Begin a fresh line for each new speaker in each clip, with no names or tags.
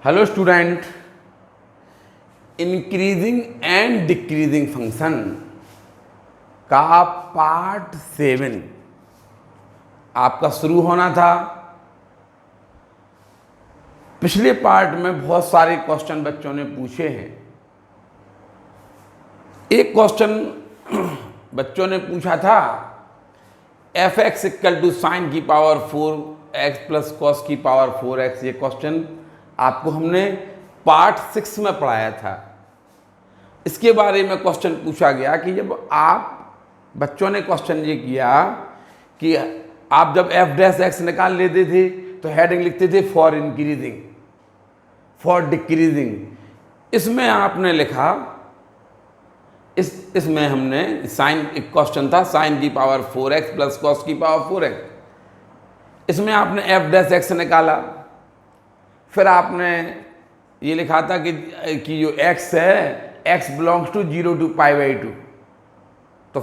Hello student, increasing and decreasing function का part 7 आपका शुरू होना था। पिछले पार्ट में बहुत सारे क्वेश्चन बच्चों ने पूछे हैं। एक क्वेश्चन बच्चों ने पूछा था f x equal to sine की पावर 4x प्लस कॉस की पावर 4x। ये क्वेश्चन आपको हमने पार्ट 6 में पढ़ाया था। इसके बारे में क्वेश्चन पूछा गया कि जब आप बच्चों ने क्वेश्चन ये किया कि आप जब एफ डैश एक्स निकाल लेते थे तो हेडिंग लिखते थे फॉर इंक्रीजिंग, फॉर डिक्रीजिंग। इसमें आपने लिखा, इसमें हमने साइन, एक क्वेश्चन था साइन की पावर 4x प्लस कॉस की पावर 4x। इसमें आपने एफ डैश एक्स निकाला, फिर आपने ये लिखा था कि जो x है x बिलोंग्स टू 0 to π/2, तो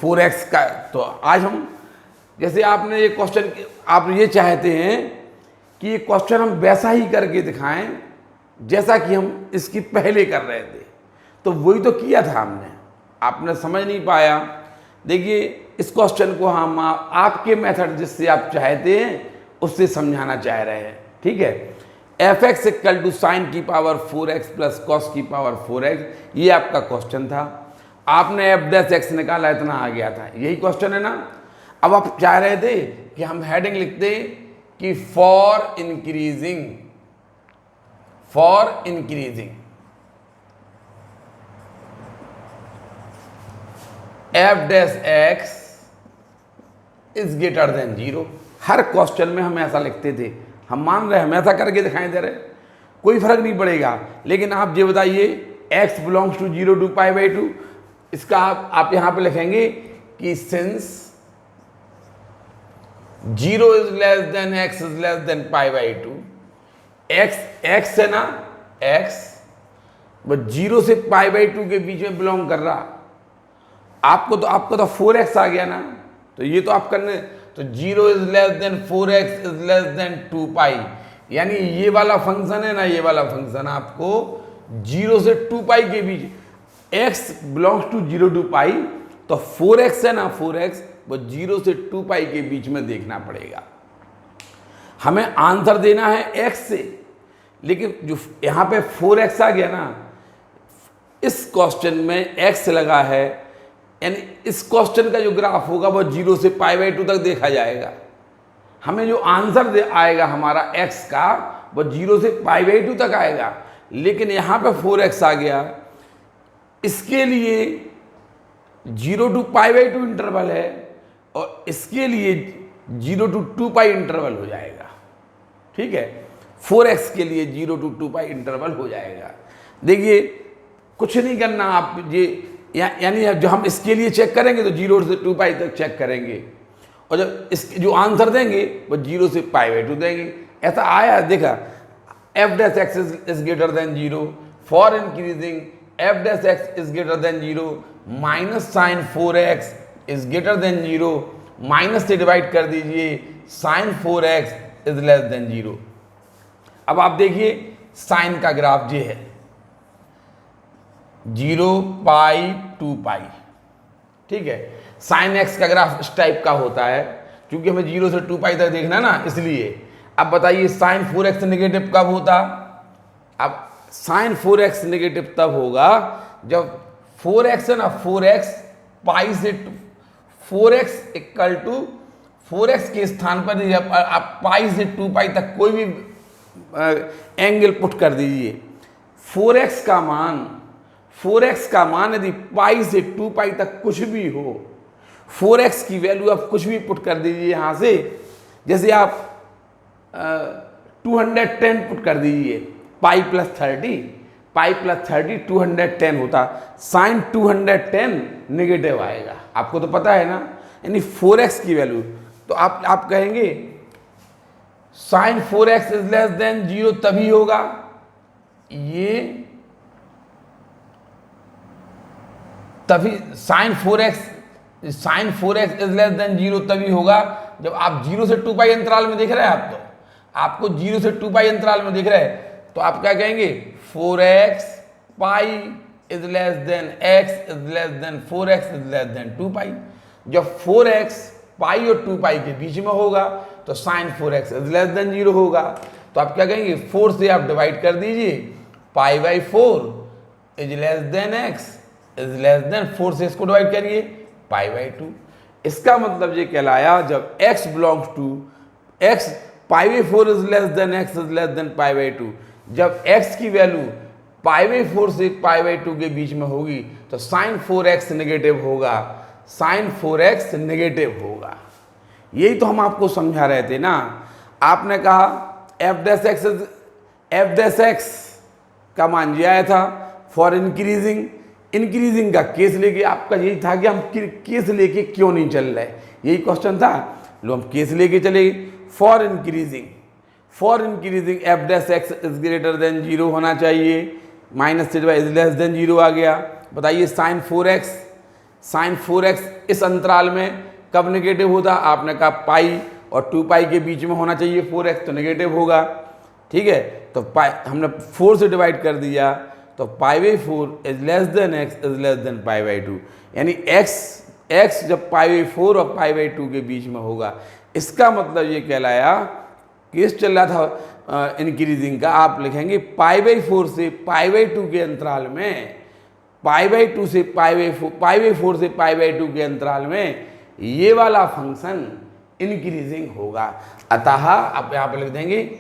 4x का। तो आज हम, जैसे आपने ये क्वेश्चन, आप ये चाहते हैं कि ये क्वेश्चन हम वैसा ही करके दिखाएं जैसा कि हम इसकी पहले कर रहे थे। तो वही तो किया था हमने, आपने समझ नहीं पाया। देखिए इस क्वेश्चन को हम आपके मेथड जिससे आप चाहते हैं उससे समझाना चाह रहे हैं, ठीक है। F x equal to sine की पावर 4x प्लस कॉस की पावर 4x, ये आपका क्वेश्चन था। आपने एफ डैश एक्स निकाला, इतना आ गया था, यही क्वेश्चन है ना। अब आप चाह रहे थे कि हम हेडिंग लिखते कि for increasing, for increasing f dash x is greater than 0। Her question में हम ऐसा लिखते थे। हम मान रहे हैं, हम ऐसा करके दिखाई दे रहे, कोई फर्क नहीं पड़ेगा। लेकिन आप ये बताइए x बिलोंग्स टू 0 to π/2, इसका आप यहां पे लिखेंगे कि since 0 is less than x is less than π/2, x है ना, x वो 0 से π/2 के बीच में बिलोंग कर रहा। आपको तो 4x आ गया ना, तो ये तो आप करने, तो 0 is less than 4x is less than 2π, यानी ये वाला फंक्शन है ना, ये वाला फंक्शन आपको 0 से 2π के बीच, x बिलोंग्स टू 0 to π, तो 4x है ना, 4x वो 0 से 2π के बीच में देखना पड़ेगा। हमें आंसर देना है x से, लेकिन जो यहाँ पे 4x आ गया ना, इस क्वेश्चन में x लगा है, यानी इस क्वेश्चन का जो ग्राफ होगा वो 0 से π/2 तक देखा जाएगा। हमें जो आंसर आएगा हमारा x का वो 0 से π/2 तक आएगा। लेकिन यहाँ पे 4x आ गया, इसके लिए 0 to π/2 इंटरवल है और इसके लिए 0 to 2π इंटरवल हो जाएगा, ठीक है। 4x के लिए 0 to 2π इंटरवल हो जाएगा। देखिए कुछ नहीं करना, आप ये यानी जो हम इसके लिए चेक करेंगे तो 0 से 2π तक चेक करेंगे, और जब इसके जो आंसर देंगे वो 0 से π/2 देंगे। ऐसा आया, देखा f dash x is greater than 0, for increasing f dash x is greater than 0, minus sine 4x is greater than 0, minus से डिवाइड कर दीजिए, sign 4x is less than 0। अब आप देखिए साइन का ग्राफ ये है 0π 2π, ठीक है। साइन एक्स का ग्राफ इस टाइप का होता है, क्योंकि हमें 0 से 2π तक देखना है ना, इसलिए। अब बताइए साइन 4x नेगेटिव कब होता? अब साइन 4x नेगेटिव तब होगा जब 4x है ना, 4x पाई से 4x इक्वल टू 4x के स्थान पर जब आप पाई से 2π तक कोई भी एंगल पुट कर दीजिए, 4x का मान यदि पाई से 2π तक कुछ भी हो, 4x की वैल्यू आप कुछ भी पुट कर दीजिए यहाँ से। जैसे आप 210 पुट कर दीजिए, पाई प्लस 30 210 होता, साइन 210 नेगेटिव आएगा, आपको तो पता है ना। यानी 4x की वैल्यू, तो आप कहेंगे sign 4x is less than 0 तभी होगा, ये तभी sign 4x is less than 0 तभी होगा जब आप 0 से 2π अंतराल में देख रहे हैं। आप तो आपको 0 से 2 पाई अंतराल में दिख रहा है, तो आप क्या कहेंगे 4x pi is less than x is less than 4x is less then 2 पाई। जब 4x पाई और 2 पाई के बीच में होगा तो sign 4x is less than 0 होगा। तो आप क्या कहेंगे 4 से आप डिवाइड कर दीजिए, पाई by 4 is less than x is less then 4 से इसको डिवाइड करिए पाई बाई 2। इसका मतलब ये कहलाया जब x belongs to x pi by 4 is less than x is less than pi by 2, जब x की वैल्यू पाई बाई 4 से पाई बाई 2 के बीच में होगी तो साइन 4x नेगेटिव होगा, साइन 4x नेगेटिव होगा। यही तो हम आपको समझा रहे थे ना। आपने कहा f डैश x का मान दिया आया था फॉर इंक्रीजिंग का केस लेके, आपका यही था कि हम केस लेके क्यों नहीं चल रहे, यही क्वेश्चन था। लो हम केस लेके चले, for increasing f dash x is greater than 0 होना चाहिए, माइनस से इज लेस देन 0 आ गया। बताइए साइन 4x इस अंतराल में कब नेगेटिव होता, आपने कहा पाई और 2 पाई के बीच में होना चाहिए 4x, तो नेगेटिव होगा। ठीक है, तो पाई हमने 4 से डिवाइड कर दिया, तो पाई by 4 is less than x is less than pi by 2, यानी x जब पाई बाई 4 और पाई बाई 2 के बीच में होगा। इसका मतलब ये कहलाया, केस चल रहा था इंक्रीजिंग का, आप लिखेंगे पाई बाई 4 से पाई बाई 2 के अंतराल में, पाई बाई 2 से पाई बाई 4 से पाई बाई 2 के अंतराल में ये वाला फंक्शन इंक्रीजिंग होगा। अतः आप यहाँ पे लिख देंगे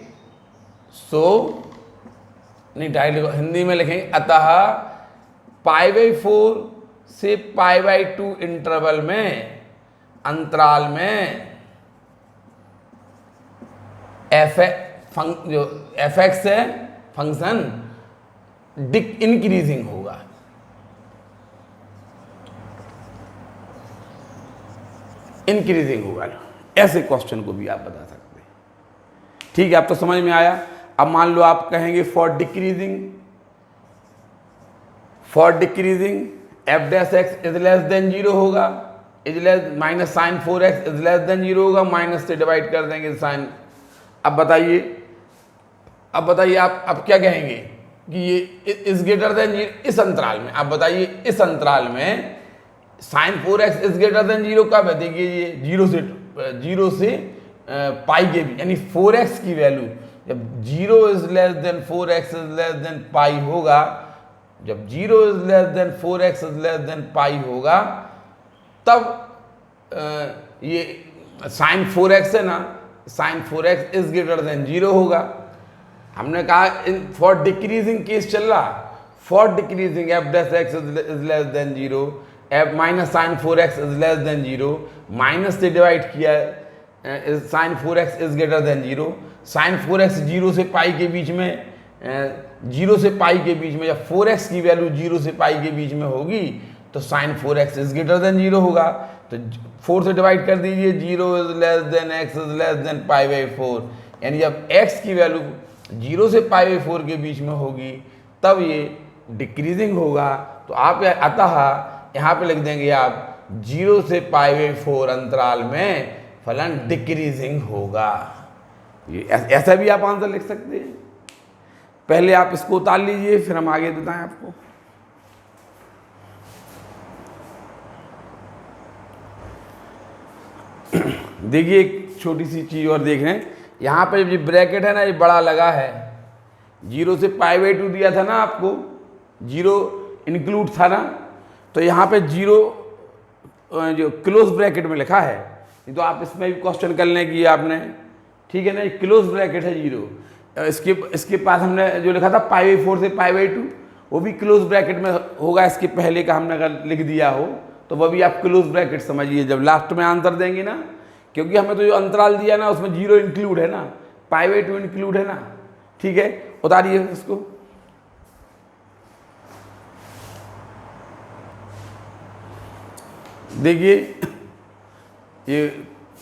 नहीं डायरेक्ट हिंदी में लिखेंगे, अतः पाई बाई 4 से पाई बाई 2 इंटरवल में अंतराल में जो एफ एक्स है फंक्शन इंक्रीजिंग होगा। इंक्रीजिंग होगा, ऐसे क्वेश्चन को भी आप बता सकते हैं। ठीक है, आप तो समझ में आया। अब मान लो आप कहेंगे for decreasing f dash x is less than 0 होगा, is less minus sine 4x is less than 0 होगा, माइनस से डिवाइड कर देंगे साइन। अब बताइए आप क्या कहेंगे कि ये इज ग्रेटर देन 0 इस अंतराल में। आप बताइए इस अंतराल में sign 4x is greater than 0 कब है, देखिए ये 0 से पाई के भी, यानी 4x की वैल्यू जब 0 is less than 4x is less than pi होगा, जब 0 is less than 4x is less than pi होगा, तब ये साइन 4x है ना, sign 4x is greater than 0 होगा। हमने कहा फॉर डिक्रीजिंग केस चल रहा, for decreasing f dash x is less than 0, f minus sine 4x is less than 0, minus से डिवाइड किया sine 4x is greater than 0, sine 4x 0 से पाई के बीच में, 0 से पाई के बीच में जब 4x की वैल्यू 0 से पाई के बीच में होगी तो sign 4x is greater than 0 होगा। तो 4 से डिवाइड कर दीजिए, 0 is less than x is less than pi by 4, यानी जब x की वैल्यू 0 से पाई बाई 4 के बीच में होगी तब ये डिक्रीजिंग होगा। तो आप अतः यहाँ पे लिख देंगे आप 0 से पाई बाई 4 अंतराल में फलन डिक्रीजिंग होगा। ये ऐसा भी आप आंसर लिख सकते हैं। पहले आप इसको उतार लीजिए, फिर हम आगे बताएं आपको। देखिए एक छोटी सी चीज और देख रहे हैं, यहाँ पे जो ब्रैकेट है ना ये बड़ा लगा है, 0 से पाई बाई 2 दिया था ना आपको, 0 इंक्लूड था ना, तो यहाँ पे 0 जो क्लोज ब्रैकेट में लिखा है, तो आप इसमें भी क्वेश्चन कर लें कि आपने, ठीक है ना, ये क्लोज ब्रैकेट है 0। इसके पास हमने जो लिखा था पाई बाई 4 से पाई बाई 2, वो भी क्लोज ब्रैकेट में होगा। इसके पहले का हमने अगर लिख दिया हो तो वह भी आप क्लोज ब्रैकेट समझिए जब लास्ट में आंसर देंगे ना, क्योंकि हमें तो जो अंतराल दिया ना उसमें 0 इंक्लूड है ना, पाई बाई 2 इंक्लूड है ना। ठीक है, उतारिए इसको। देखिए ये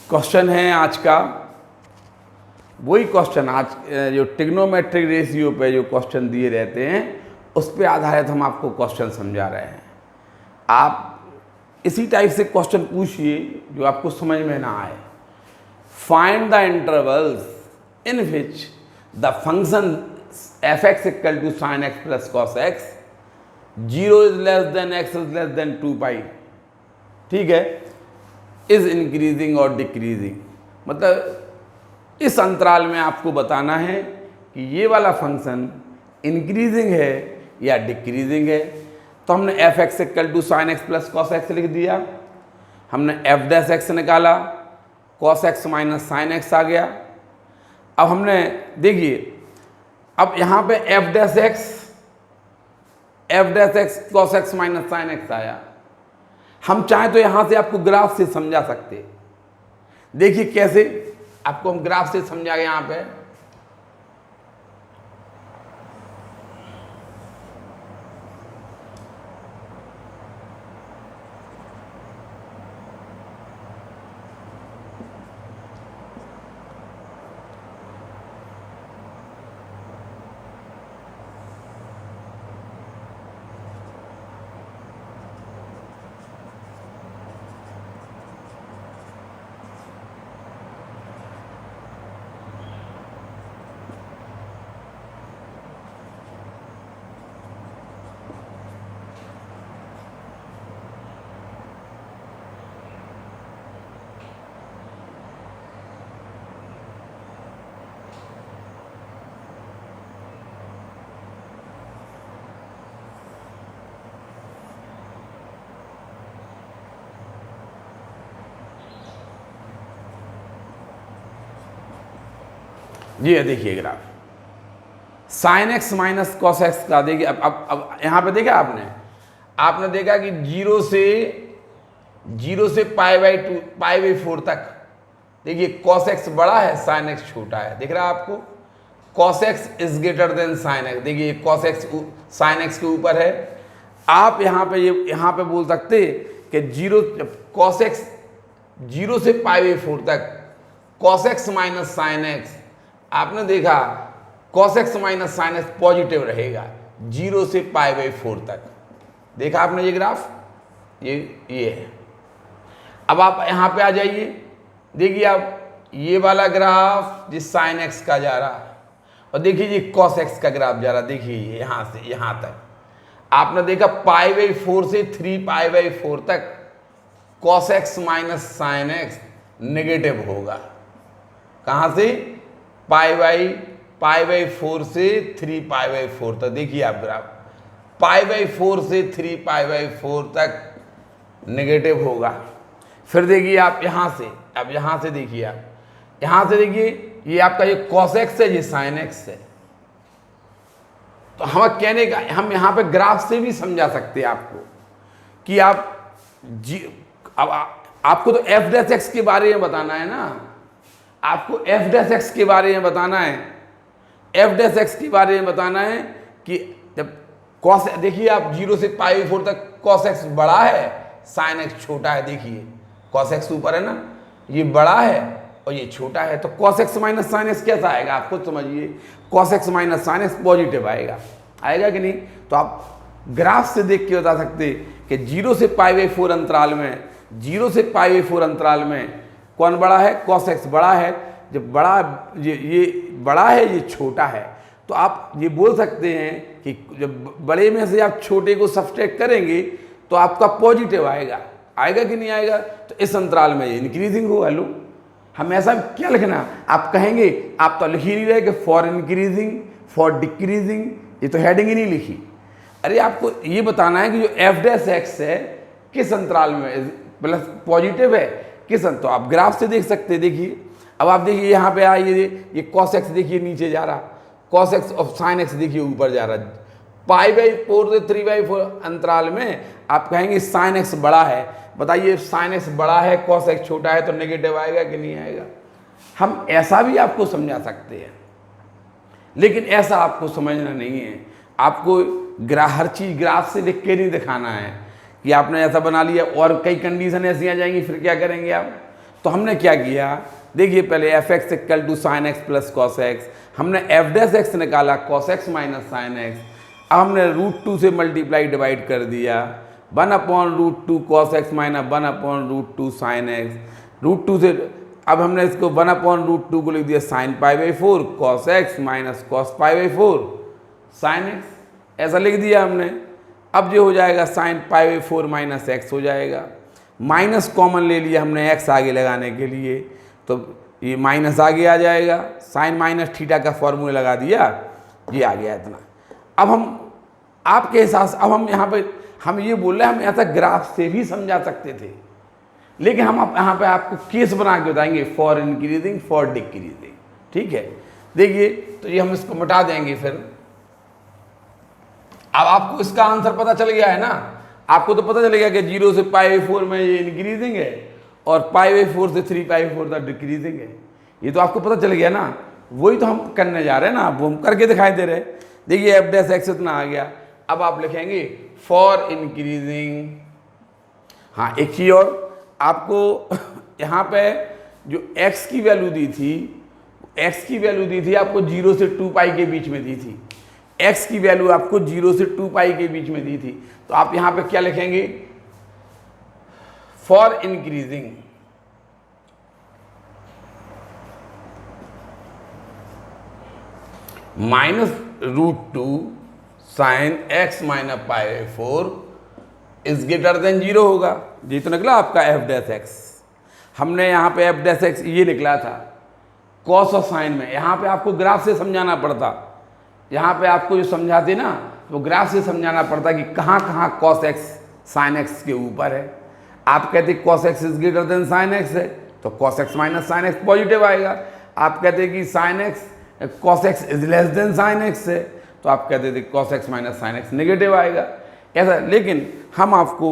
क्वेश्चन है आज का, वही क्वेश्चन आज जो ट्रिग्नोमेट्रिक रेशियो पे जो क्वेश्चन दिए रहते हैं उस पे आधारित हम आपको क्वेश्चन समझा रहे हैं। आप इसी टाइप से क्वेश्चन पूछिए जो आपको समझ में ना आए। Find the intervals in which the function f(x) equal to sin x plus cos x, 0 is less than x is less than 2 पाई, ठीक है, इज इंक्रीजिंग और डिक्रीजिंग। मतलब इस अंतराल में आपको बताना है कि ये वाला फंक्शन इंक्रीजिंग है या डिक्रीजिंग है। तो हमने f(x) equal to sine x plus cos x लिख दिया, हमने f' निकाला, cos x minus sine x आ गया। अब हमने देखिए, अब यहाँ पे f' cos x minus sine x आया। हम चाहें तो यहाँ से आपको ग्राफ से समझा सकते। देखिए कैसे आपको हम ग्राफ से समझाएंगे। यहाँ पे ये देखिए graph sine x minus cos x का। देखिए अब यहाँ पे देखा आपने देखा कि जीरो से पाई/4 तक। देखिए कॉस एक्स बड़ा है, साइन एक्स छोटा है। दिख रहा है आपको, cos x is greater then sine x. देखिए कॉस एक्स साइन एक्स के ऊपर है। आप यहाँ पे बोल सकते कि कॉस एक्स 0 से पाई/4 तक, cos x minus sine x. आपने देखा cos x minus sine x positive रहेगा 0 से पाई/4 तक। देखा आपने ये ग्राफ, ये है। अब आप यहाँ पे आ जाइए, देखिए आप ये वाला ग्राफ जिस साइन एक्स का जा रहा, और देखिए ये cos x का ग्राफ जा रहा। देखिए यहाँ से यहाँ तक आपने देखा पाई/4 से 3 पाई/4 तक cos x minus sine x negative होगा। कहाँ से? पाई/4 से 3 पाई/4 तक। देखिए आप ग्राफ पाई/4 से 3 पाई/4 तक नेगेटिव होगा। फिर देखिए आप यहाँ से, अब यहाँ से देखिए, आप यहाँ से देखिए, ये आपका ये cos x है, ये sin x है। तो हम कहने का, हम यहाँ पे ग्राफ से भी समझा सकते हैं आपको कि अब आपको तो f' के बारे में बताना है ना, आपको f' के बारे में बताना है, f' के बारे में बताना है कि जब cos, देखिए आप 0 से पाई/4 तक cos x बड़ा है, sin x छोटा है। देखिए cos x ऊपर है ना, ये बड़ा है और ये छोटा है, तो cos x minus sine x कैसा आएगा आप खुद समझिए। cos x minus sine x positive आएगा कि नहीं? तो आप ग्राफ से देख के बता सकते कि 0 से पाई/4 अंतराल में, 0 से पाई/4 अंतराल में कौन बड़ा है? cos x बड़ा है। जब बड़ा, ये बड़ा है, ये छोटा है, तो आप ये बोल सकते हैं कि जब बड़े में से आप छोटे को सब्सट्रैक्ट करेंगे तो आपका पॉजिटिव आएगा कि नहीं आएगा? तो इस अंतराल में ये इंक्रीजिंग होगा। लो, हम ऐसा क्या लिखना, आप कहेंगे, आप तो लिख ही नहीं रहे कि फॉर इंक्रीजिंग, फॉर डिक्रीजिंग, ये तो हेडिंग ही नहीं लिखी। अरे आपको ये बताना है कि जो f' है किस अंतराल में प्लस पॉजिटिव है, किस अंतर। तो आप ग्राफ से देख सकते हैं। देखिए अब आप देखिए यहाँ पे आइए, ये cos x देखिए नीचे जा रहा, cos x और sin x देखिए ऊपर जा रहा। पाई/4 से 3/4 अंतराल में आप कहेंगे sin x बड़ा है। बताइए sin x बड़ा है, cos x छोटा है, तो नेगेटिव आएगा कि नहीं आएगा? हम ऐसा भी आपको समझा सकते हैं, लेकिन ऐसा आपको समझना नहीं है। आपको हर चीज़ ग्राफ से लिख के नहीं दिखाना है कि आपने ऐसा बना लिया और कई कंडीशन ऐसी आ जाएंगी, फिर क्या करेंगे आप? तो हमने क्या किया, देखिए पहले f(x) equal to sine x plus cos x, हमने f' निकाला cos x minus sine x. अब हमने √2 से मल्टीप्लाई डिवाइड कर दिया, 1/√2 cos x minus 1/√2 sine x. √2 से अब हमने इसको 1/√2 को लिख दिया sine pi by 4 cos x minus cos pi by 4 sine x, ऐसा लिख दिया हमने। अब जो हो जाएगा sine pi by 4 minus x हो जाएगा, माइनस कॉमन ले लिया हमने एक्स आगे लगाने के लिए, तो ये माइनस आगे आ जाएगा, साइन माइनस थीटा का फॉर्मूला लगा दिया, ये आ गया इतना। अब हम आपके हिसाब से, अब हम यहाँ पे हम ये बोल रहे हैं हम ऐसा ग्राफ से भी समझा सकते थे, लेकिन हम यहाँ पे आपको केस बना के बताएंगे फॉर इंक्रीजिंग फॉर डिक्रीजिंग, ठीक है। देखिए तो ये हम इसको मिटा देंगे फिर। अब आपको इसका आंसर पता चल गया है ना, आपको तो पता चल गया कि 0 से π/4 में ये इंक्रीजिंग है और π/4 से 3π/4 तक डिक्रीजिंग है, ये तो आपको पता चल गया ना। वही तो हम करने जा रहे हैं ना, वो हम करके दिखाई दे रहे हैं। देखिए f' इतना आ गया। अब आप लिखेंगे फॉर इंक्रीजिंग, हाँ एक चीज और आपको यहाँ पे जो x की वैल्यू दी थी, x की वैल्यू दी थी आपको 0 से 2π के बीच में दी थी, x की वैल्यू आपको 0 से 2π के बीच में दी थी। तो आप यहाँ पे क्या लिखेंगे, for increasing -√2 sine x minus π/4 is greater than 0 होगा। ये तो निकला आपका f'। हमने यहाँ पे f' ये निकला था कॉस और साइन में, यहाँ पे आपको ग्राफ से समझाना पड़ता, यहाँ पे आपको जो समझाते ना वो ग्राफ से समझाना पड़ता कि कहाँ कहाँ कॉस एक्स साइन एक्स के ऊपर है। आप कहते cos x is greater then sine x है तो cos x minus sine x positive आएगा। आप कहते कि sine x cos x is less then sine x है तो आप कहते थे cos x minus sine x negative आएगा, ऐसा। लेकिन हम आपको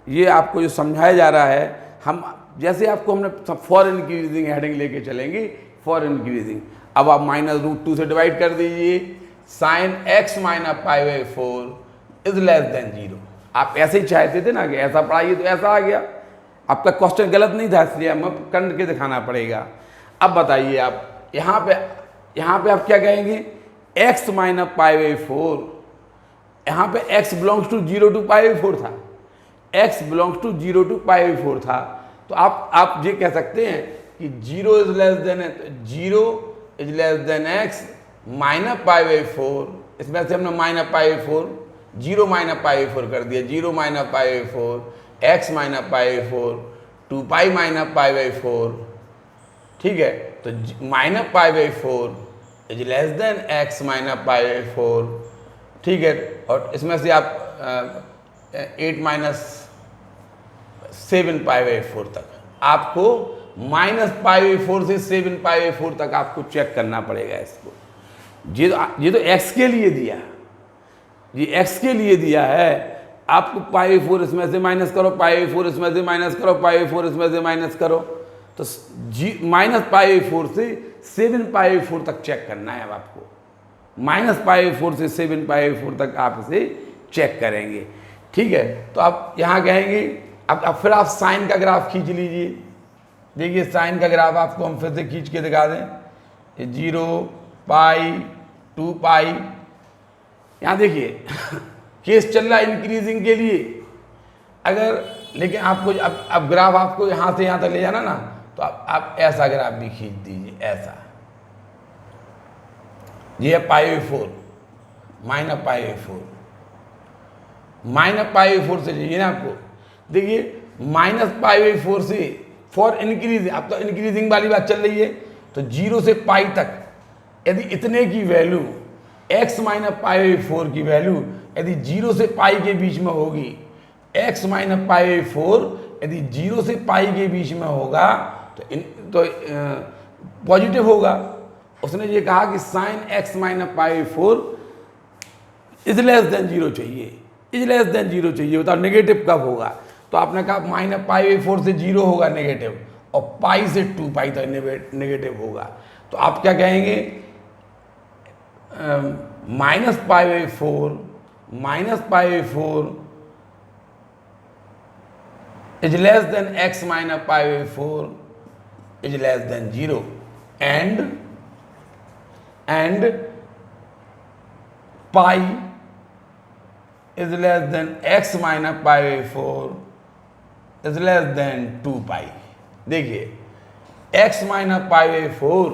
ये आपको जो समझाया जा रहा है, हम जैसे आपको हमने फॉर इंक्रीजिंग हेडिंग लेके चलेंगे, फॉर इंक्रीजिंग। अब आप -√2 से डिवाइड कर दीजिए, sine x minus π/4 is less than 0। आप ऐसे ही चाहते थे ना कि ऐसा पढ़ाइए तो ऐसा आ गया, आपका क्वेश्चन गलत नहीं था, इसलिए हमें करके दिखाना पड़ेगा। अब बताइए आप यहाँ पे आप क्या कहेंगे, x माइनस π/4, यहाँ पे x बिलोंग्स टू 0 to π/4 था, x बिलोंग्स टू 0 to π/4 था। तो आप ये कह सकते हैं कि 0 इज लेस देन है, तो 0 is less than x minus π/4, इसमें से हमने माइनस π/4 0 माइनस π/4 कर दिया, 0 माइनस π/4 x माइनस π/4 2π माइनस π/4, ठीक है। तो minus π/4 is less than x minus π/4, ठीक है। और इसमें से आप 8 माइनस 7 π/4 तक आपको -π/4 से 7 π/4 तक आपको चेक करना पड़ेगा इसको। ये तो x के लिए दिया, ये x के लिए दिया है। आपको π/4 इसमें से माइनस करो, π/4 इसमें से माइनस करो, π/4 इसमें से माइनस करो, तो -π/4 से 7 π/4 तक चेक करना है अब आपको। -π/4 से 7 π/4 तक आप इसे चेक करेंगे, ठीक है। तो आप यहाँ कहेंगे, अब फिर आप साइन का ग्राफ खींच लीजिए। देखिए साइन का ग्राफ आपको हम फिर से खींच के दिखा दें, 0 π 2π, यहाँ देखिए केस चल रहा है इंक्रीजिंग के लिए। अगर लेकिन आपको अब ग्राफ आपको यहाँ से यहाँ तक ले जाना ना, तो आप ऐसा ग्राफ भी खींच दीजिए, ऐसा। ये है π/4 माइनस π/4, माइनस π/4 से चाहिए ना आपको। देखिए -π/4 से फॉर इंक्रीजिंग, अब तो इंक्रीजिंग वाली बात चल रही है, तो 0 से π तक यदि इतने की वैल्यू x माइनस π/4 की वैल्यू यदि 0 से π के बीच में होगी, x माइनस π/4 यदि 0 से π के बीच में होगा तो पॉजिटिव होगा। उसने ये कहा कि sine x minus π/4 is less than 0 चाहिए, इज लेस देन 0 चाहिए। बताओ नेगेटिव कब होगा, तो आपने कहा -π/4 से 0 होगा नेगेटिव, और π से 2π तक नेगेटिव होगा। तो आप क्या कहेंगे, -π/4 is less than x minus π/4 is less than 0, and pi is less than x minus π/4 is less than 2π। देखिए x minus pi by four,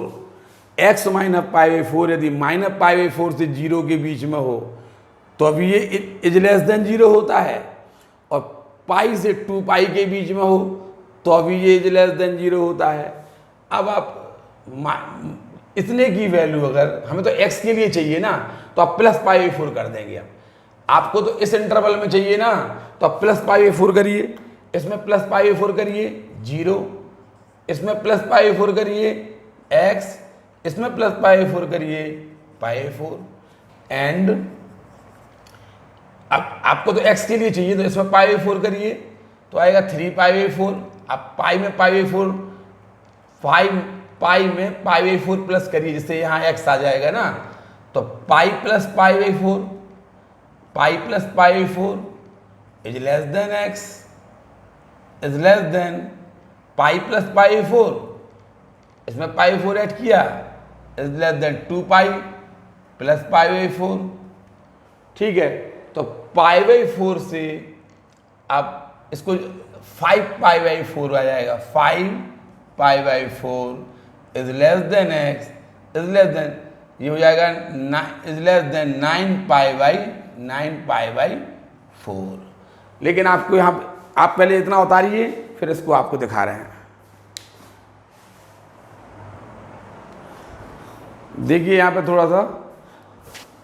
x minus pi by four यदि माइनस पाई बाई फोर से 0 के बीच में हो तो अभी ये is less than 0 होता है, और पाई से 2 पाई के बीच में हो तो अभी ये इज लेस देन 0 होता है। अब आप इतने की वैल्यू अगर हमें तो x के लिए चाहिए ना, तो आप प्लस पाई बाई फोर कर देंगे। अब आपको तो इस इंटरवल में चाहिए ना, तो आप प्लस पाई बाई फोर करिए, इसमें प्लस पाई बाई फोर करिए 0, इसमें प्लस पाई बाई फोर करिए x, इसमें प्लस पाई बाई फोर करिए पाई बाई फोर, एंड अब आपको तो x के लिए चाहिए तो इसमें पाई बाई फोर करिए तो आएगा 3 पाई बाई फोर। अब पाई में पाई बाई फोर, 5 पाई में पाई बाई फोर प्लस करिए जिससे यहाँ x आ जाएगा ना, तो pi plus pi by four, pi plus pi by four is less than x, is less than pi plus pi by four, इसमें पाई फोर ऐड किया, is less then 2 pi plus pi by four. ठीक है, तो pi by four से आप इसको 5 pi by four आ जाएगा, 5 pi by four is less than x, is less then ये हो जाएगा is less then 9 pi by four. लेकिन आपको यहाँ आप पहले इतना उतारिए फिर इसको आपको दिखा रहे हैं। देखिए यहाँ पे थोड़ा सा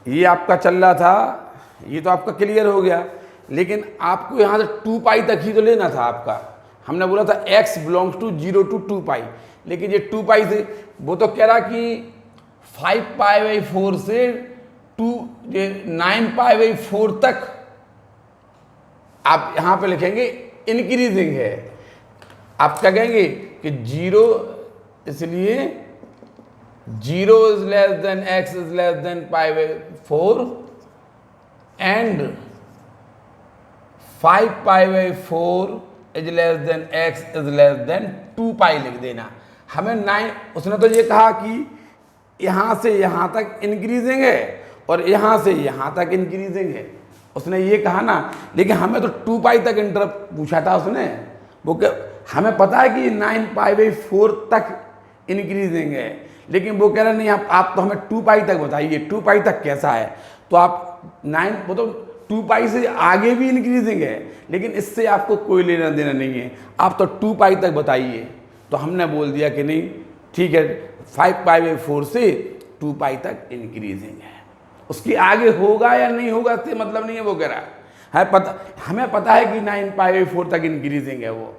ये आपका चल रहा था, ये तो आपका क्लियर हो गया, लेकिन आपको यहाँ से 2 पाई तक ही तो लेना था आपका। हमने बोला था x बिलोंग्स टू 0 to 2 पाई, लेकिन ये 2 पाई से वो तो कह रहा कि 5 पाई बाई फोर से 9 पाई बाई फोर तक आप यहाँ पे लिखेंगे इंक्रीजिंग है। आप क्या कहेंगे कि 0, इसलिए 0 is less than x is less than pi by four and 5 pi by four is less than x is less then 2 पाई लिख देना। हमें 9, उसने तो ये कहा कि यहाँ से यहाँ तक इंक्रीजिंग है और यहाँ से यहाँ तक इंक्रीजिंग है, उसने ये कहा ना, लेकिन हमें तो 2 पाई तक इंटरप्ट पूछा था उसने। वो हमें पता है कि 9 पाई बाई फोर तक इंक्रीजिंग है, लेकिन वो कह रहे नहीं आप तो हमें 2 पाई तक बताइए, 2 पाई तक कैसा है। तो आप 9, वो तो 2 पाई से आगे भी इंक्रीजिंग है, लेकिन इससे आपको कोई लेना देना नहीं है, आप तो 2 पाई तक बताइए। तो हमने बोल दिया कि नहीं ठीक है, 5 पाई बाई फोर से 2 पाई तक इंक्रीजिंग है, उसके आगे होगा या नहीं होगा इससे मतलब नहीं है। वो कह रहा है पता, हमें पता है कि 9 पाई बाई फोर तक इंक्रीजिंग है वो,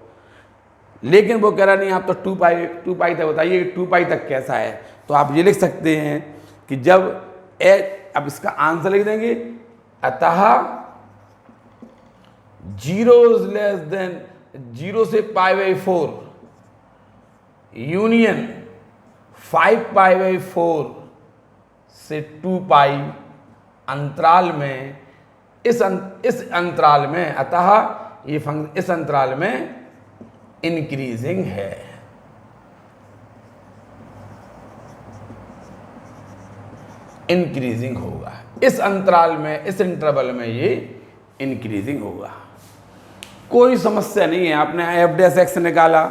लेकिन वो कह रहा नहीं आप तो 2 पाई तक बताइए, 2 पाई तक कैसा है। तो आप ये लिख सकते हैं कि जब अब इसका आंसर लिख देंगे, अतः 0 इज लेस देन 0 से pi by four union 5 pi by four से 2 पाई अंतराल में, इस अंतराल में, अतः ये फंक्शन इस अंतराल में इंक्रीजिंग है। इंक्रीजिंग होगा इस अंतराल में, इस इंटरवल में ये इंक्रीजिंग होगा। कोई समस्या नहीं है। आपने एफ डैश एक्स निकाला,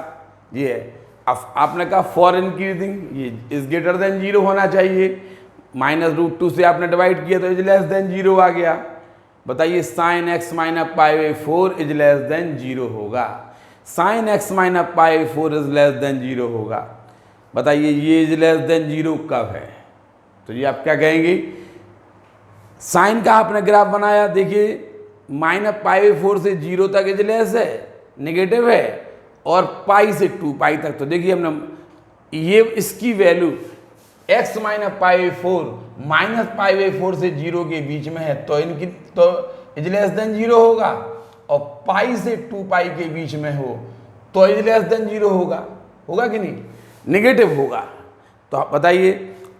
ये आपने कहा फॉर इंक्रीजिंग ये इज ग्रेटर देन 0 होना चाहिए, -√2 से आपने डिवाइड किया तो इज लेस देन 0 आ गया। बताइए sine x minus pi by four is less than 0 होगा, sine x minus pi by four is less than 0 होगा। बताइए ये इज लेस देन 0 कब है? तो ये आप क्या कहेंगे, साइन का आपने ग्राफ बनाया, देखिए -पाई बाई फोर से 0 तक इज लेस है, नेगेटिव है, और पाई से 2 पाई तक। तो देखिए हमने ये इसकी value x minus pi by four -pi by four से 0 के बीच में है, तो इनकी तो इज लेस देन 0 होगा, और पाई से 2 पाई के बीच में हो तो इज लेस देन 0 होगा, होगा कि नहीं? नेगेटिव होगा। तो आप बताइए,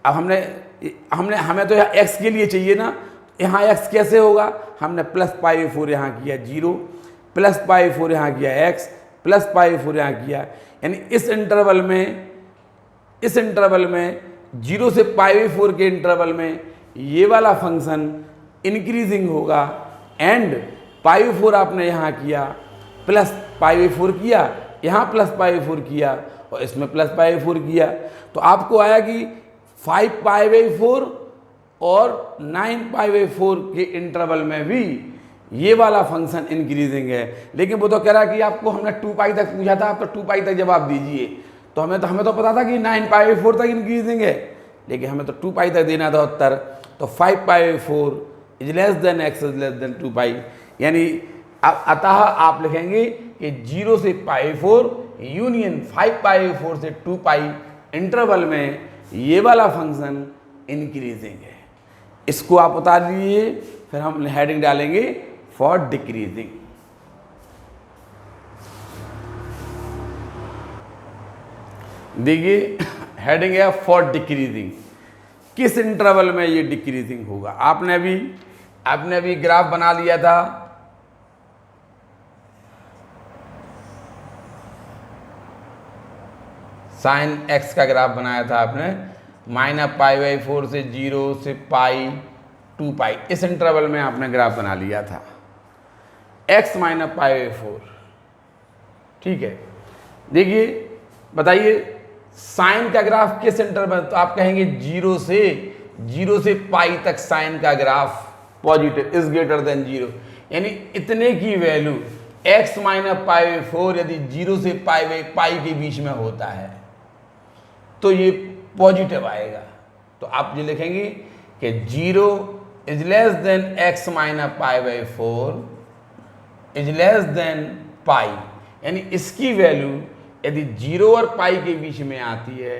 अब हमें तो यहाँ x के लिए चाहिए ना, यहाँ x कैसे होगा? हमने प्लस पाई बाई फोर यहाँ किया 0, प्लस पाई बाई फोर यहाँ किया x, plus pi by four यहाँ किया, यानी इस इंटरवल में 0 से पाई बाई फोर के इंटरवल में ये वाला फंक्शन इंक्रीजिंग होगा, एंड पाई बाई फोर आपने यहाँ किया, प्लस पाई बाई फोर किया, यहाँ प्लस पाई 4 किया और इसमें प्लस पाई 4 किया, तो आपको आया कि 5 पाई बाई 4 और 9 पाई बाई 4 के इंटरवल में भी ये वाला फंक्शन इंक्रीजिंग है। लेकिन वो तो कह रहा है कि आपको हमने 2 पाई तक पूछा था, आप तो 2 पाई तक जवाब दीजिए, तो हमें तो पता था कि 9 पाई बाई 4 तक इंक्रीजिंग है, लेकिन हमें तो 2 पाई तक देना था उत्तर। तो 5 पाई by 4 is less then x is less then 2 पाई, यानी अतः आप लिखेंगे कि 0 से पाई 4 यूनियन 5 पाई 4 से 2 पाई इंटरवल में ये वाला फंक्शन इंक्रीजिंग है। इसको आप उतार लीजिए, फिर हम हेडिंग डालेंगे फॉर डिक्रीजिंग। देखिए हेडिंग है फॉर डिक्रीजिंग, किस इंटरवल में ये डिक्रीजिंग होगा। आपने अभी ग्राफ बना लिया था, साइन एक्स का ग्राफ बनाया था आपने, माइनस पाई बाई 4 से 0 से पाई 2 पाई, इस इंटरवल में आपने ग्राफ बना लिया था, एक्स माइनस पाई बाई 4। ठीक है, देखिए बताइए साइन का ग्राफ किस इंटरवल, तो आप कहेंगे 0 से पाई तक साइन का graph positive is greater than 0, यानी इतने की value x minus pi by 4 यदि 0 से पाई के बीच में होता है तो ये पॉजिटिव आएगा। तो आप ये लिखेंगे कि 0 is less than x minus pi by 4 is less than pi, यानी इसकी वैल्यू यदि 0 और पाई के बीच में आती है,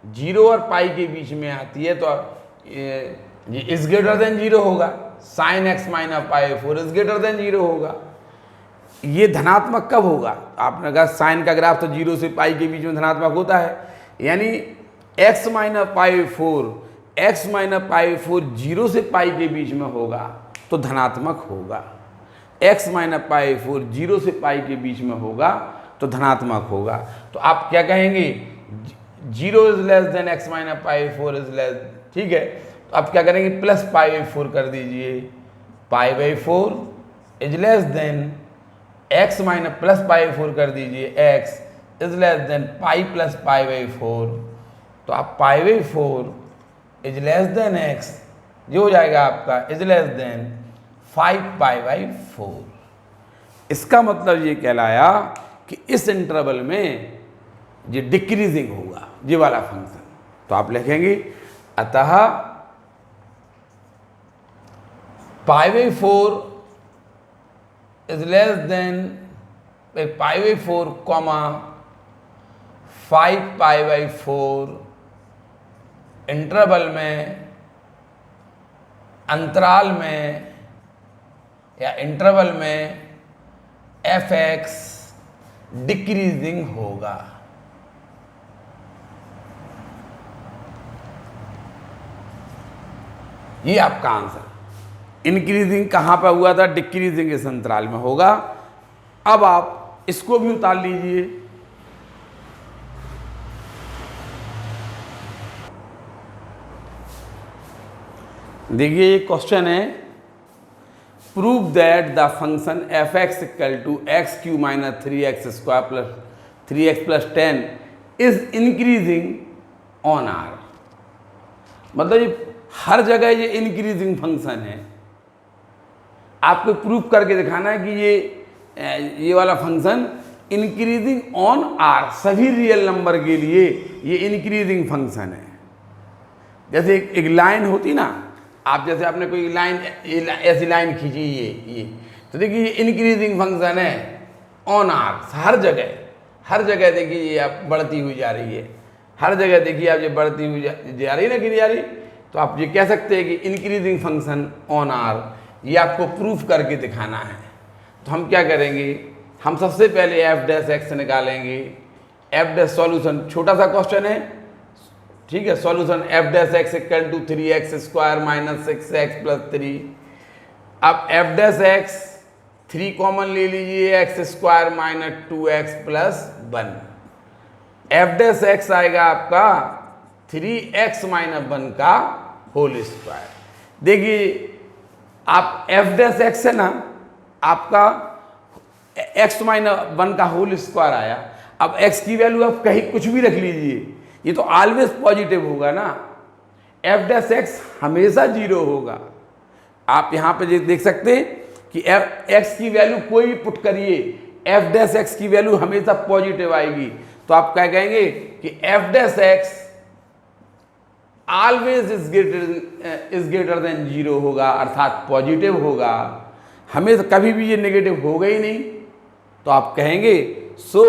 0 और पाई के बीच में आती है, तो ये इज ग्रेटर देन 0 होगा, sine x minus pi by 4 is greater than 0 होगा। ये धनात्मक कब होगा, आपने कहा साइन का ग्राफ तो 0 से पाई के बीच में धनात्मक होता है, यानी x माइनस पाई 4 0 से पाई के बीच में होगा तो धनात्मक होगा, x माइनस पाई 4 0 से पाई के बीच में होगा तो धनात्मक होगा। तो आप क्या कहेंगे, 0 is less than x minus pi 4 is less, ठीक है, तो आप क्या करेंगे प्लस पाई बाई 4 कर दीजिए, पाई by 4 is less than x minus plus pi 4 कर दीजिए, x is less than pi plus pi by 4, तो आप पाई by 4 is less than x जो हो जाएगा आपका is less then 5 pi by 4। इसका मतलब ये कहलाया कि इस इंटरवल में ये डिक्रीजिंग होगा ये वाला फंक्शन। तो आप लिखेंगे अतः पाई by 4 is less than pi by 4 comma 5 pi by 4 interval में, अंतराल में या इंटरवल में एफ एक्स डिक्रीजिंग होगा। ये आपका आंसर। इंक्रीजिंग कहाँ पर हुआ था, डिक्रीजिंग इस अंतराल में होगा। अब आप इसको भी उतार लीजिए, देखिए ये क्वेश्चन है, prove that the function f x equal to x cube minus 3x square plus 3x plus 10 is increasing on R. मतलब ये हर जगह ये इंक्रीजिंग फंक्शन है, आपको प्रूफ करके दिखाना है कि ये वाला फंक्शन इंक्रीजिंग ऑन आर, सभी रियल नंबर के लिए ये इंक्रीजिंग फंक्शन है। जैसे एक लाइन होती ना, आप जैसे आपने कोई लाइन ऐसी लाइन खींची ये, तो देखिए ये इंक्रीजिंग फंक्शन है ऑन आर, हर जगह देखिए ये आप बढ़ती हुई जा रही है, हर जगह देखिए आप ये बढ़ती हुई जा रही है ना, कि नहीं जा रही, तो आप ये कह सकते हैं कि इंक्रीजिंग फंक्शन ऑन आर, ये आपको प्रूफ करके दिखाना है। तो हम क्या करेंगे, हम सबसे पहले एफ डैश एक्स निकालेंगे। एफ डैश सॉल्यूशन छोटा सा क्वेश्चन है, ठीक है, solution f dash x equal to 3x square minus 6x plus 3। अब एफ डैश एक्स 3 कॉमन ले लीजिए, x square minus 2x plus 1। F dash x आएगा आपका 3x माइनस 1 का होल स्क्वायर। देखिए आप एफ डैश एक्स है ना, आपका x माइनस 1 का होल स्क्वायर आया। अब x की वैल्यू आप कहीं कुछ भी रख लीजिए, ये तो ऑलवेज पॉजिटिव होगा ना। एफ डैश एक्स हमेशा 0 होगा। आप यहाँ पे देख सकते हैं कि x की वैल्यू कोई भी पुट करिए, एफ डैश एक्स की वैल्यू हमेशा पॉजिटिव आएगी। तो आप क्या कहेंगे कि F dash x always is greater than 0 होगा, अर्थात पॉजिटिव होगा, हमें कभी भी ये नेगेटिव होगा ही नहीं। तो आप कहेंगे so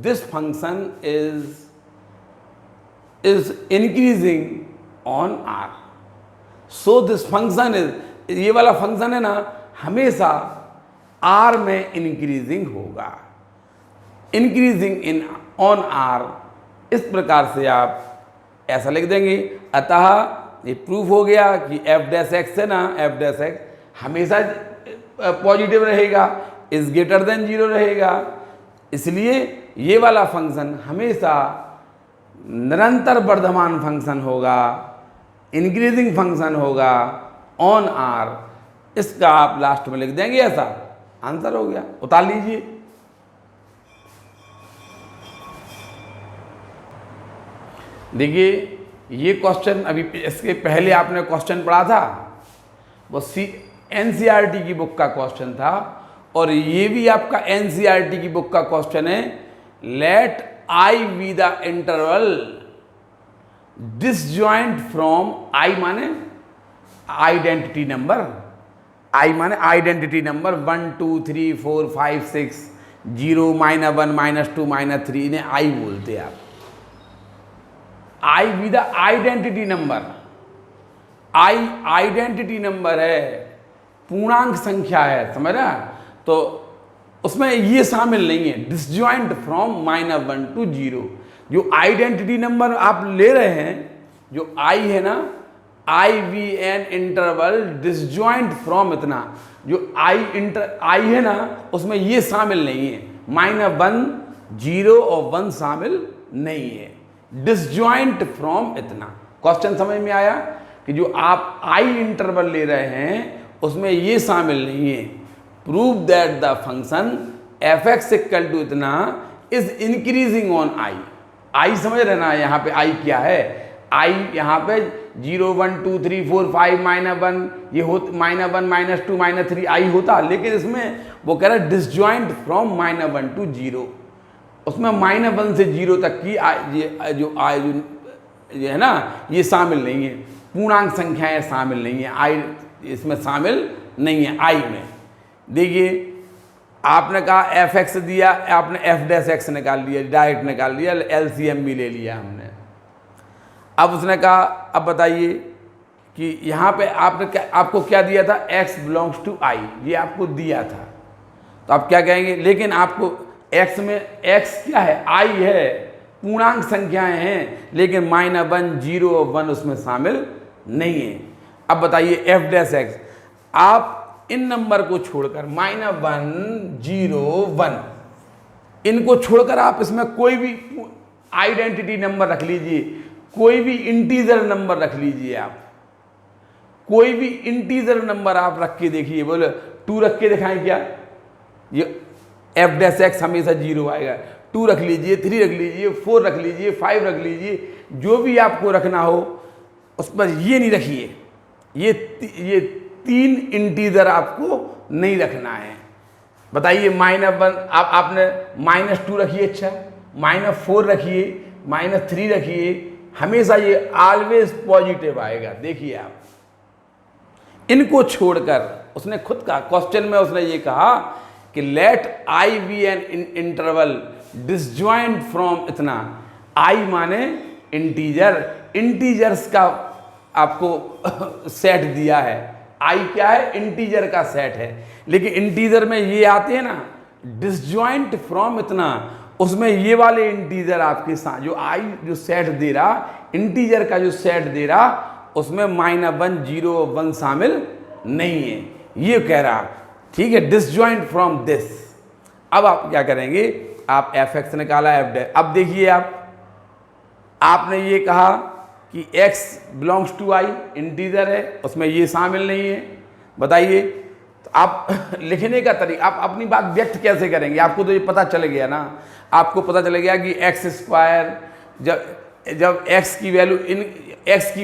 this function is increasing on R. So this function is, ये वाला फंक्शन है ना, हमेशा आर में इंक्रीजिंग होगा, इंक्रीजिंग इन ऑन आर। इस प्रकार से आप ऐसा लिख देंगे। अतः ये प्रूफ हो गया कि एफ डैश एक्स है ना, एफ डैश एक्स हमेशा पॉजिटिव रहेगा, इज ग्रेटर देन 0 रहेगा। इसलिए ये वाला फंक्शन हमेशा निरंतर वर्धमान फंक्शन होगा, इंक्रीजिंग फंक्शन होगा ऑन आर। इसका आप लास्ट में लिख देंगे, ऐसा आंसर हो गया। उतार लीजिए। देखिए ये क्वेश्चन अभी इसके पहले आपने क्वेश्चन पढ़ा था, वो एनसीईआरटी की बुक का क्वेश्चन था, और ये भी आपका एनसीईआरटी की बुक का क्वेश्चन है। Let I be the interval disjoint from, I माने आइडेंटिटी नंबर, आई माने आइडेंटिटी नंबर 1 2 3 4 5 6 0 -1 -2 -3, इन्हें आई बोलते हैं आप। I be the identity number, I identity number है, पूर्णांक संख्या है, समझ रहा? तो उसमें ये शामिल नहीं है, डिसजॉइंट फ्रॉम -1 to 0। जो आइडेंटिटी नंबर आप ले रहे हैं, जो आई है ना, I be an interval disjoint from इतना, जो आई है ना, उसमें ये शामिल नहीं है, -1 0 और 1 शामिल नहीं है, डिसजॉइंट फ्रॉम इतना। क्वेश्चन समझ में आया कि जो आप आई इंटरवल ले रहे हैं उसमें ये शामिल नहीं है। Prove that the function f x equal to इतना is increasing on I. I समझ रहे ना, यहाँ पे आई क्या है, आई यहाँ पे 0 1 2 3 4 5 -1 ये हो, -1 -2 -3 आई होता, लेकिन इसमें वो कह रहा है डिसजॉइंट फ्रॉम -1 to 0। उसमें -1 से 0 तक की ये जो है ना, ये शामिल नहीं है, पूर्णांक संख्याएं शामिल नहीं है, आई इसमें शामिल नहीं है आई में। देखिए आपने कहा एफ एक्स दिया, आपने एफ डैश एक्स निकाल लिया, डायरेक्ट निकाल लिया, एलसीएम भी ले लिया हमने। अब उसने कहा अब बताइए कि यहाँ पे आपको क्या दिया था, x बिलोंग्स टू i, ये आपको दिया था। तो आप क्या कहेंगे, लेकिन आपको x में x क्या है, i है, पूर्णांक संख्याएं हैं, लेकिन -1 0 और 1 उसमें शामिल नहीं है। अब बताइए एफ डैश एक्स, आप इन नंबर को छोड़कर -1 0 1 इनको छोड़कर आप इसमें कोई भी आइडेंटिटी नंबर रख लीजिए, कोई भी इंटीजर नंबर रख लीजिए, आप कोई भी इंटीजर नंबर आप रख के देखिए। बोले 2 रख के दिखाएं क्या, ये एफ डैश एक्स हमेशा 0 आएगा। 2 रख लीजिए, 3 रख लीजिए, 4 रख लीजिए, 5 रख लीजिए, जो भी आपको रखना हो उस पर ये नहीं रखिए, ये 3 इंटीजर आपको नहीं रखना है। बताइए -1 आपने -2 रखिए, अच्छा -4 रखिए, -3 रखिए, हमेशा ये ऑलवेज पॉजिटिव आएगा। देखिए आप इनको छोड़कर, उसने खुद कहा क्वेश्चन में, उसने ये कहा कि let I be an interval disjoint from इतना। आई माने इंटीजर, इंटीजर्स का आपको सेट दिया है। आई क्या है, इंटीजर का सेट है, लेकिन इंटीजर में ये आते हैं ना डिसजॉइंट फ्रॉम इतना, उसमें ये वाले इंटीजर आपके साथ जो आई जो सेट दे रहा, इंटीजर का जो सेट दे रहा, उसमें -1 0 1 शामिल नहीं है, ये कह रहा। ठीक है, डिसजॉइंट फ्रॉम दिस। अब आप क्या करेंगे, आप एफ एक्स निकाला, एफ डैश। अब देखिए आपने ये कहा कि x belongs to i, integer है, उसमें ये शामिल नहीं है। बताइए तो आप लिखने का तरीका, आप अपनी बात व्यक्त कैसे करेंगे, आपको तो ये पता चल गया ना। आपको पता चल गया कि एक्स स्क्वायर जब एक्स की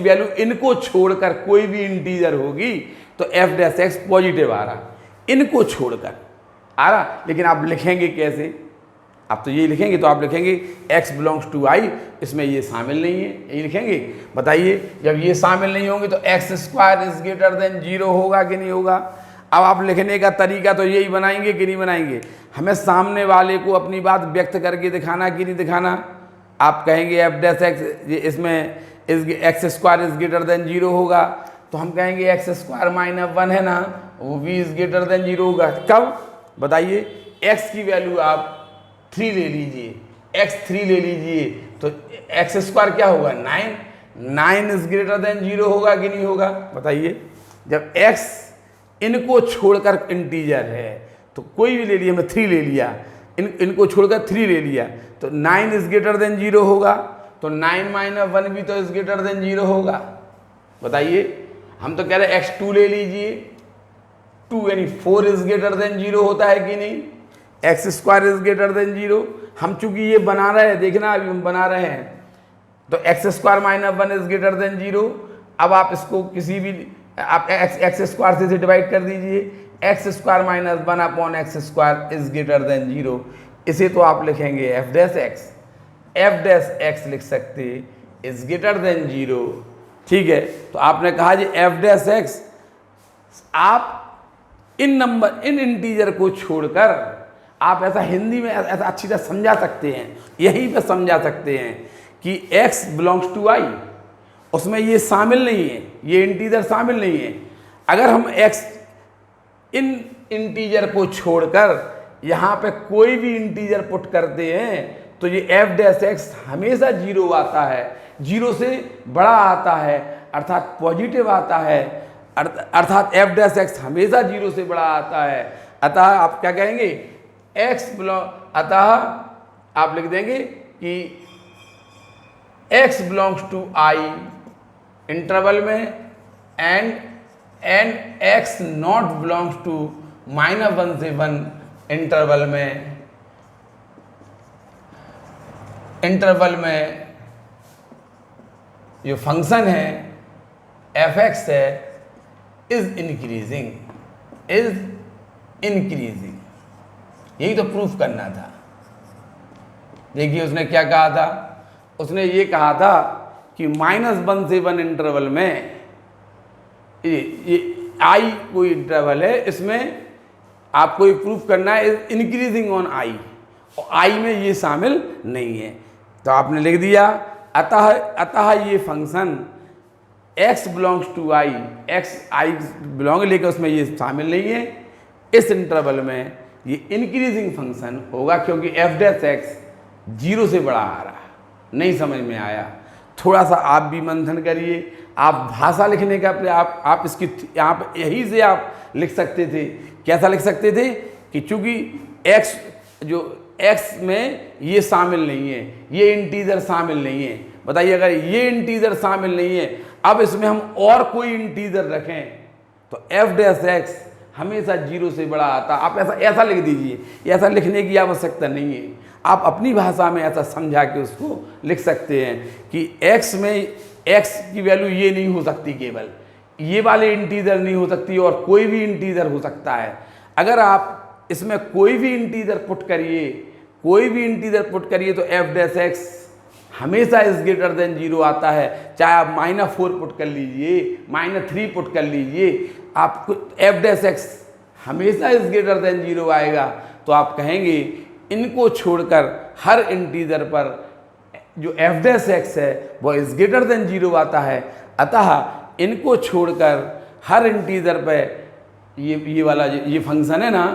वैल्यू इनको छोड़कर कोई भी इंटीजर होगी तो एफ डैश एक्स पॉजिटिव आ रहा, इनको छोड़कर आ रहा। लेकिन आप लिखेंगे कैसे? आप तो ये लिखेंगे, तो आप लिखेंगे x बिलोंग्स टू i, इसमें ये शामिल नहीं है, यही लिखेंगे। बताइए, जब ये शामिल नहीं होंगे तो x square is greater than 0 होगा कि नहीं होगा? अब आप लिखने का तरीका तो यही बनाएंगे कि नहीं बनाएंगे? हमें सामने वाले को अपनी बात व्यक्त करके दिखाना कि नहीं दिखाना? आप कहेंगे एफ डैश एक्स इसमें x square is greater than 0 होगा, तो हम कहेंगे एक्स स्क्वायर माइनस 1 है ना, वो भी इज ग्रेटर देन 0 होगा। कब? बताइए, x की वैल्यू आप 3 ले लीजिए, x3 ले लीजिए, तो एक्स स्क्वायर क्या होगा? 9 इज ग्रेटर देन 0 होगा कि नहीं होगा? बताइए, जब x इनको छोड़कर इंटीजर है तो कोई भी ले लिया, मैं 3 ले लिया, इनको छोड़कर 3 ले लिया, तो 9 इज ग्रेटर देन 0 होगा, तो 9 माइनस 1 भी तो इज ग्रेटर देन 0 होगा। बताइए, हम तो कह रहे हैं x2 ले लीजिए, 2 यानी 4 इज ग्रेटर देन 0 होता है कि नहीं? X square is greater than 0। हम चूंकि ये बना रहे हैं, देखना अभी हम बना रहे हैं, तो x square minus 1 is greater than 0। अब आप इसको किसी भी आप एक्स स्क्वायर से डिवाइड कर दीजिए, x square minus 1 upon x square is greater than 0। इसे तो आप लिखेंगे एफ डैश एक्स लिख सकते इज ग्रेटर देन 0। ठीक है, तो आपने कहा जी एफ डैश एक्स, आप इन इंटीजर को छोड़कर आप ऐसा हिंदी में ऐसा अच्छी तरह समझा सकते हैं, यहीं पे समझा सकते हैं कि x बिलोंग्स टू i, उसमें ये शामिल नहीं है, ये इंटीजर शामिल नहीं है। अगर हम x इन इंटीजर को छोड़कर यहाँ पे कोई भी इंटीजर पुट करते हैं तो ये एफ डैश एक्स हमेशा 0 आता है, 0 से बड़ा आता है, अर्थात पॉजिटिव आता है, अर्थात एफ डैश एक्स हमेशा 0 से बड़ा आता है। अतः आप क्या कहेंगे? अतः आप लिख देंगे कि x belongs to i interval में and x not belongs to -1 से 1 इंटरवल में जो फंक्शन है एफ एक्स है इज इंक्रीजिंग, यही तो प्रूफ करना था। देखिए उसने क्या कहा था, उसने ये कहा था कि -1 से 1 इंटरवल में ये आई कोई इंटरवल है, इसमें आपको ये प्रूफ करना है इंक्रीजिंग ऑन आई, और आई में ये शामिल नहीं है। तो आपने लिख दिया अतः ये function x belongs to i, x i belong, लेकर उसमें ये शामिल नहीं है, इस इंटरवल में ये इंक्रीजिंग फंक्शन होगा, क्योंकि एफ डैश एक्स 0 से बड़ा आ रहा है। नहीं समझ में आया? थोड़ा सा आप भी मंथन करिए। आप भाषा लिखने का आप इसकी यहाँ पर यही से आप लिख सकते थे। कैसा लिख सकते थे कि चूंकि x में ये शामिल नहीं है, ये इंटीजर शामिल नहीं है। बताइए, अगर ये इंटीजर शामिल नहीं है, अब इसमें हम और कोई इंटीजर रखें तो एफ डैश एक्स हमेशा 0 से बड़ा आता। आप ऐसा लिख दीजिए, ऐसा लिखने की आवश्यकता नहीं है, आप अपनी भाषा में ऐसा समझा के उसको लिख सकते हैं कि x में x की वैल्यू ये नहीं हो सकती, केवल ये वाले इंटीजर नहीं हो सकती, और कोई भी इंटीजर हो सकता है। अगर आप इसमें कोई भी इंटीजर पुट करिए तो एफ डैश एक्स हमेशा इज ग्रेटर देन 0 आता है। चाहे आप -4 पुट कर लीजिए, -3 पुट कर लीजिए, आपको एफ डैश एक्स हमेशा इज ग्रेटर देन 0 आएगा। तो आप कहेंगे इनको छोड़कर हर इंटीजर पर जो एफ डैश एक्स है वो इज ग्रेटर देन 0 आता है। अतः इनको छोड़कर हर इंटीजर पे ये वाला ये फंक्शन है ना,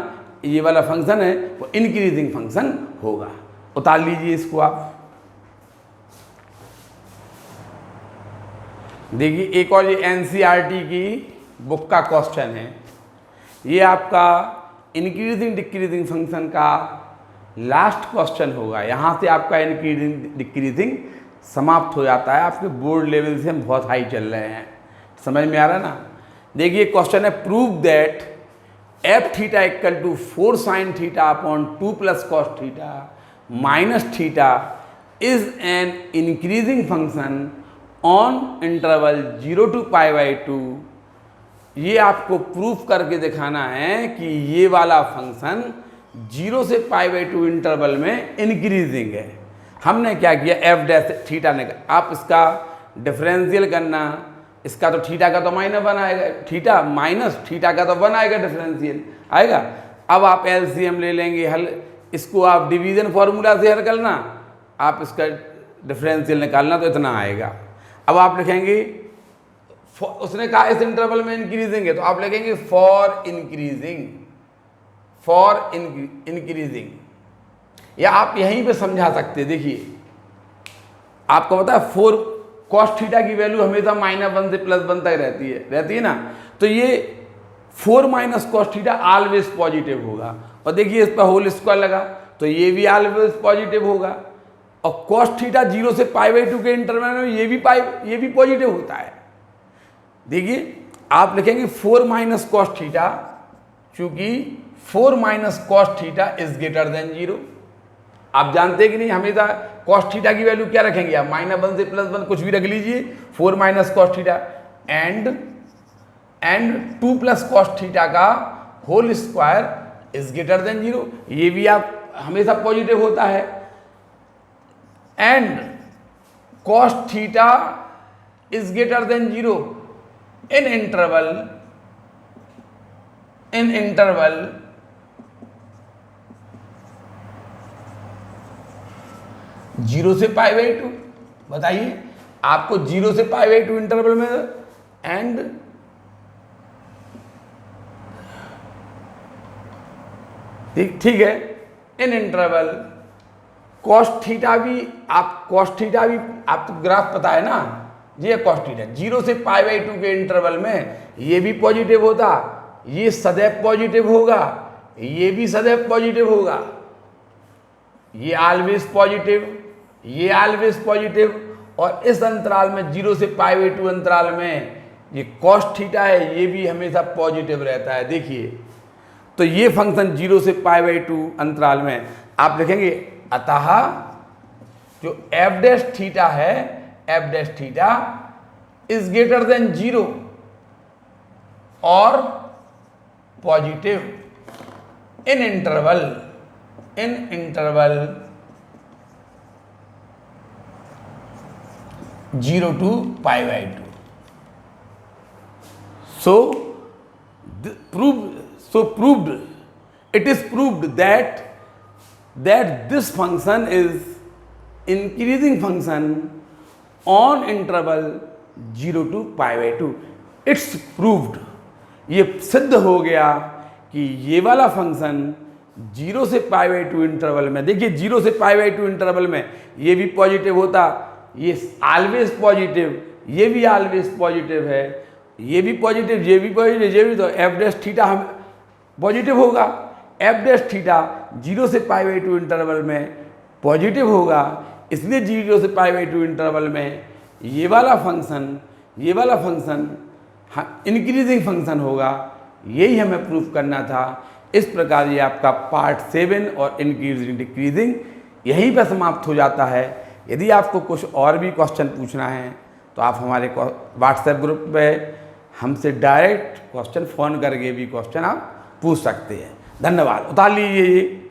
ये वाला फंक्शन है वो इंक्रीजिंग फंक्शन होगा। उतार लीजिए इसको आप। देखिए एक और ये एनसीईआरटी की बुक का क्वेश्चन है, ये आपका इंक्रीजिंग डिक्रीजिंग फंक्शन का लास्ट क्वेश्चन होगा। यहाँ से आपका इंक्रीजिंग डिक्रीजिंग समाप्त हो जाता है। आपके बोर्ड लेवल से हम बहुत हाई चल रहे हैं, समझ में आ रहा है ना। देखिए क्वेश्चन है, prove that f theta equal to 4 sin theta upon 2 + cos theta minus theta is an increasing function on interval 0 to π/2। ये आपको प्रूफ करके दिखाना है कि ये वाला फंक्शन 0 से π/2 इंटरवल में इंक्रीजिंग है। हमने क्या किया, एफ डैश थीटा ने, आप इसका डिफरेंशियल करना, इसका तो थीटा का तो -1 आएगा, थीटा माइनस थीटा का तो 1 आएगा, डिफरेंशियल आएगा। अब आप एलसीएम ले लेंगे, हल इसको आप डिवीजन फार्मूला से हल करना, आप इसका डिफरेंशियल निकालना तो इतना आएगा। अब आप लिखेंगे, उसने कहा इस इंटरवल में इंक्रीजिंग है, तो आप लिखेंगे फॉर इंक्रीजिंग, या आप यहीं पे समझा सकते हैं। देखिए आपको पता है 4 cos थीटा की वैल्यू हमेशा -1 से +1 तक रहती है ना, तो ये 4 - cos थीटा ऑलवेज पॉजिटिव होगा। और देखिए इस पर होल स्क्वायर लगा तो ये भी ऑलवेज पॉजिटिव होगा। और cos थीटा 0 से π/2 के इंटरवल में ये भी पॉजिटिव होता है। देखिए आप लिखेंगे 4 - cos थीटा, चूंकि 4 - cos theta is greater than 0। आप जानते हैं कि नहीं, हमेशा cos थीटा की वैल्यू क्या रखेंगे आप, -1 से +1 कुछ भी रख लीजिए, 4 - cos theta and 2 + cos theta का whole square is greater than 0। ये भी आप हमेशा पॉजिटिव होता है। And cos theta is greater than 0 in interval 0 से π/2। बताइए आपको 0 से π/2 इंटरवल में एंड ठीक है, इन इंटरवल cos थीटा भी आपको ग्राफ पता है ना, ये cos थीटा 0 से π/2 के इंटरवल में ये भी पॉजिटिव होता, ये सदैव पॉजिटिव होगा, ये भी सदैव पॉजिटिव होगा, ये ऑलवेज पॉजिटिव। और इस अंतराल में 0 से π/2 अंतराल में ये cos थीटा है, ये भी हमेशा पॉजिटिव रहता है। देखिए तो ये फंक्शन 0 से π/2 अंतराल में आप लिखेंगे, अतः जो एफ डैश थीटा है, F dash theta is greater than 0 और positive in interval 0 to π/2। It is proved that this function is increasing function on interval 0 to π/2। It's proved, ये सिद्ध हो गया कि ये वाला फंक्शन 0 से π/2 इंटरवल में, देखिए 0 से π/2 इंटरवल में ये भी पॉजिटिव होता, ये ऑलवेज पॉजिटिव, ये भी ऑलवेज पॉजिटिव है, ये भी पॉजिटिव, ये भी पॉजिटिव, ये भी, तो एफ डैश थीटा हम पॉजिटिव होगा। एफ डैश थीटा 0 से π/2 इंटरवल में पॉजिटिव होगा, इसलिए 0 से π/2 इंटरवल में ये वाला फंक्शन इंक्रीजिंग फंक्शन होगा। यही हमें प्रूफ करना था। इस प्रकार ये आपका पार्ट 7 और इंक्रीजिंग डिक्रीजिंग यहीं पर समाप्त हो जाता है। यदि आपको कुछ और भी क्वेश्चन पूछना है तो आप हमारे व्हाट्सएप ग्रुप पे हमसे डायरेक्ट क्वेश्चन फ़ोन करके भी क्वेश्चन आप पूछ सकते हैं। धन्यवाद। उतार लीजिए ये।